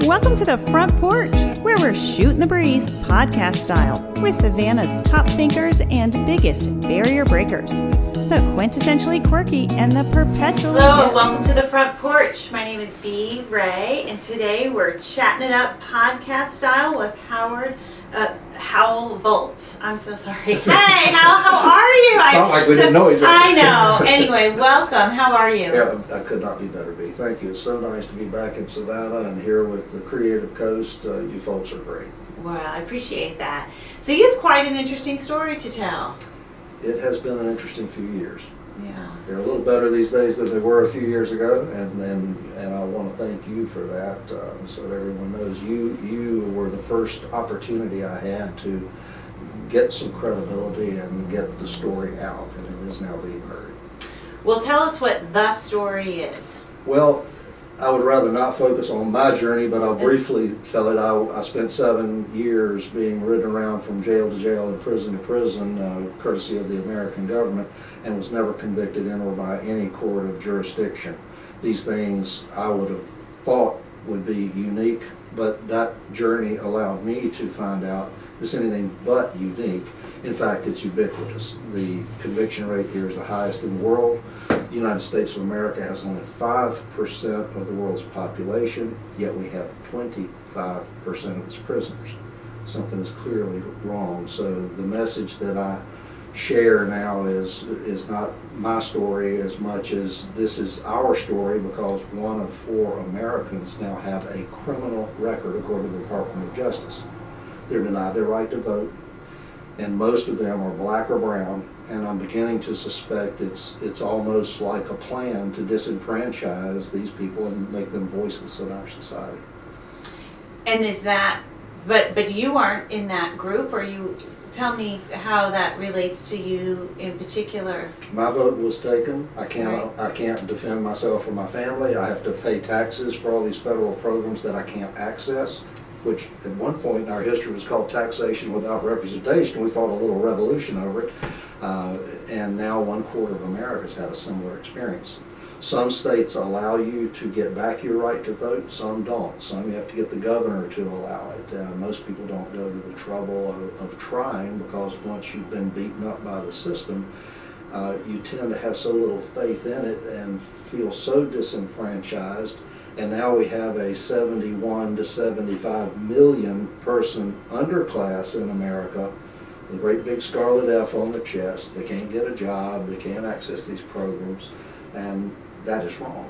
Welcome to the front porch, where we're shooting the breeze podcast style with Savannah's top thinkers and biggest barrier breakers, the quintessentially quirky and the perpetually... Hello, and welcome to the front porch. My name is B. Ray, and today we're chatting it up podcast style with Howell Woltz. I'm so sorry. Hey, how are you? Not like we didn't know each other. I know. Anyway, welcome. How are you? Yeah, I could not be better, B. Thank you. It's so nice to be back in Savannah and here with the Creative Coast. You folks are great. Well, I appreciate that. So you have quite an interesting story to tell. It has been an interesting few years. Yeah. They're a little better these days than they were a few years ago, and I want to thank you for that. So that everyone knows you were the first opportunity I had to get some credibility and get the story out, and it is now being heard. Well, tell us what the story is. Well, I would rather not focus on my journey, but I'll briefly tell it. I spent 7 years being ridden around from jail to jail and prison to prison, courtesy of the American government, and was never convicted in or by any court of jurisdiction. These things I would have thought would be unique, but that journey allowed me to find out it's anything but unique. In fact, it's ubiquitous. The conviction rate here is the highest in the world. The United States of America has only 5% of the world's population, yet we have 25% of its prisoners. Something is clearly wrong. So the message that I share now is not my story as much as this is our story, because 1 of 4 Americans now have a criminal record according to the Department of Justice. They're denied their right to vote, and most of them are black or brown, and I'm beginning to suspect it's almost like a plan to disenfranchise these people and make them voiceless in our society. And is that, but you aren't in that group, or you, tell me how that relates to you in particular. My vote was taken. I can't defend myself or my family. I have to pay taxes for all these federal programs that I can't access, which at one point in our history was called taxation without representation. We fought a little revolution over it, and now 1/4 of America's had a similar experience. Some states allow you to get back your right to vote, some don't. Some you have to get the governor to allow it. Most people don't go to the trouble of trying, because once you've been beaten up by the system, you tend to have so little faith in it and feel so disenfranchised. And now we have a 71 to 75 million person underclass in America, the great big scarlet F on the chest. They can't get a job, they can't access these programs, and that is wrong.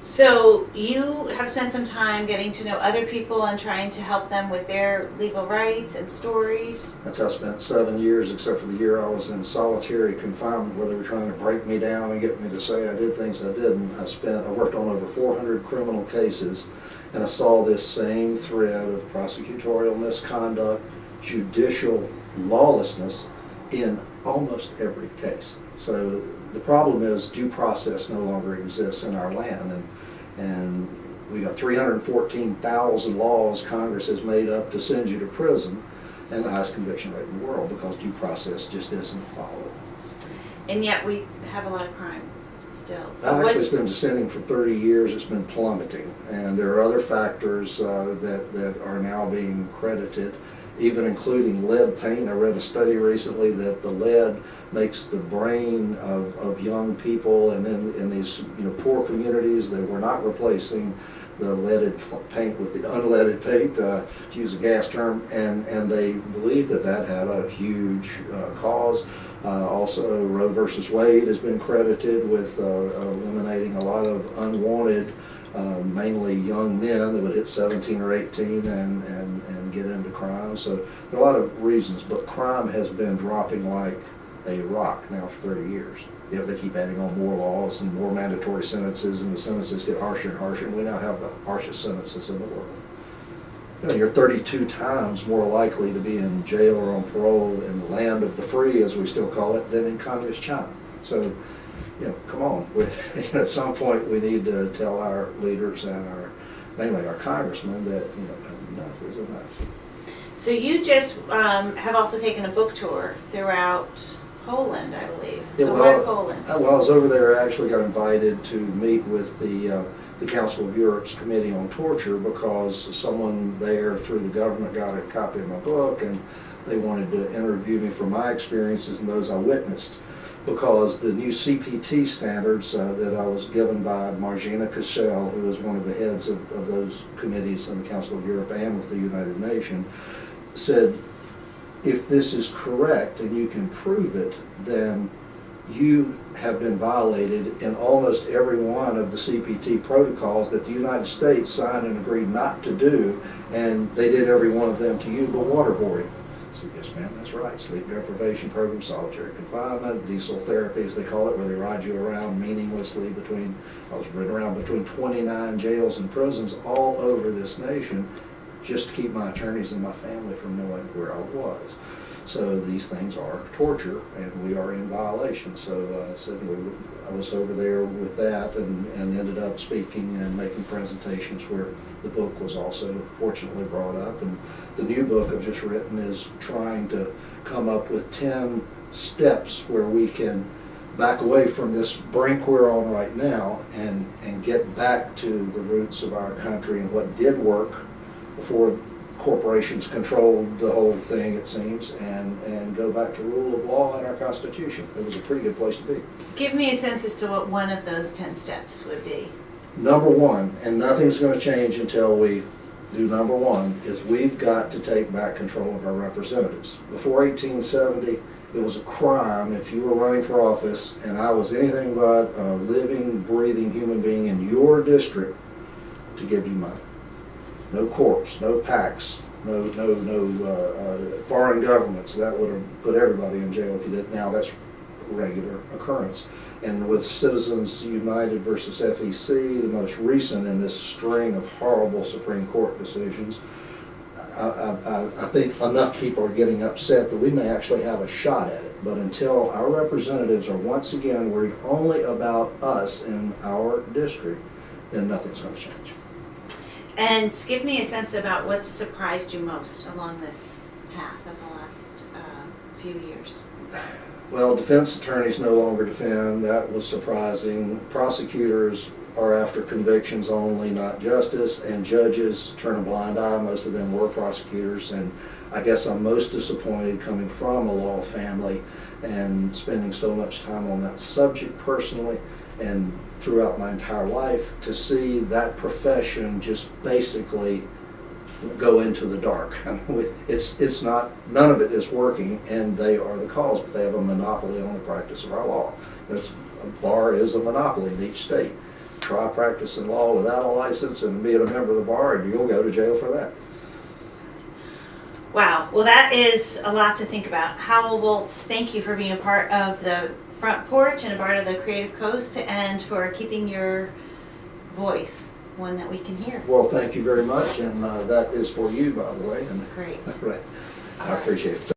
So you have spent some time getting to know other people and trying to help them with their legal rights and stories. That's how I spent 7 years, except for the year I was in solitary confinement where they were trying to break me down and get me to say I did things I didn't. I worked on over 400 criminal cases, and I saw this same thread of prosecutorial misconduct, judicial lawlessness in almost every case. So the problem is due process no longer exists in our land, and we got 314,000 laws Congress has made up to send you to prison, and the highest conviction rate in the world, because due process just isn't followed. And yet we have a lot of crime still. So I've actually been descending for 30 years. It's been plummeting, and there are other factors that are now being credited, even including lead paint. I read a study recently that the lead makes the brain of young people, and in these poor communities, they were not replacing the leaded paint with the unleaded paint, to use a gas term, and they believe that had a huge cause. Also, Roe versus Wade has been credited with eliminating a lot of unwanted, mainly young men that would hit 17 or 18 and get into crime. So there are a lot of reasons, but crime has been dropping like a rock now for 30 years. They keep adding on more laws and more mandatory sentences, and the sentences get harsher and harsher, and we now have the harshest sentences in the world. You're 32 times more likely to be in jail or on parole in the land of the free, as we still call it, than in communist China. So, come on. At some point, we need to tell our leaders and mainly our congressmen that enough is enough. So you just have also taken a book tour throughout Poland, I believe. So why Poland? Well, I was over there. I actually got invited to meet with the the Council of Europe's Committee on Torture because someone there through the government got a copy of my book and they wanted to interview me for my experiences and those I witnessed. Because the new CPT standards that I was given by Margina Cassell, who was one of the heads of those committees in the Council of Europe and with the United Nations, said, if this is correct and you can prove it, then you have been violated in almost every one of the CPT protocols that the United States signed and agreed not to do, and they did every one of them to you, but waterboarding. I said, yes ma'am, that's right. Sleep deprivation program, solitary confinement, diesel therapy as they call it, where they ride you around meaninglessly I was ridden around between 29 jails and prisons all over this nation just to keep my attorneys and my family from knowing where I was. So these things are torture and we are in violation. So I was over there with that and ended up speaking and making presentations where the book was also fortunately brought up. And the new book I've just written is trying to come up with 10 steps where we can back away from this brink we're on right now and get back to the roots of our country and what did work before corporations controlled the whole thing, it seems, and go back to rule of law and our Constitution. It was a pretty good place to be. Give me a sense as to what one of those 10 steps would be. Number one, and nothing's going to change until we do number one, is we've got to take back control of our representatives. Before 1870, it was a crime if you were running for office and I was anything but a living, breathing human being in your district to give you money. No corpse, no PACs, no foreign governments. That would have put everybody in jail if you did. Now that's a regular occurrence. And with Citizens United versus FEC, the most recent in this string of horrible Supreme Court decisions, I think enough people are getting upset that we may actually have a shot at it. But until our representatives are once again worried only about us in our district, then nothing's going to change. And give me a sense about what surprised you most along this path of the last few years. Well, defense attorneys no longer defend. That was surprising. Prosecutors are after convictions only, not justice, and judges turn a blind eye. Most of them were prosecutors, and I guess I'm most disappointed coming from a law family and spending so much time on that subject personally and throughout my entire life to see that profession just basically go into the dark. I mean, it's not, none of it is working, and they are the cause, but they have a monopoly on the practice of our law. A bar is a monopoly in each state. Try practicing law without a license and being a member of the bar, and you'll go to jail for that. Wow, well that is a lot to think about. Howell Woltz, thank you for being a part of the Front Porch and a part of the Creative Coast, and for keeping your voice one that we can hear. Well, thank you very much, and that is for you, by the way. And Great. right, I appreciate it.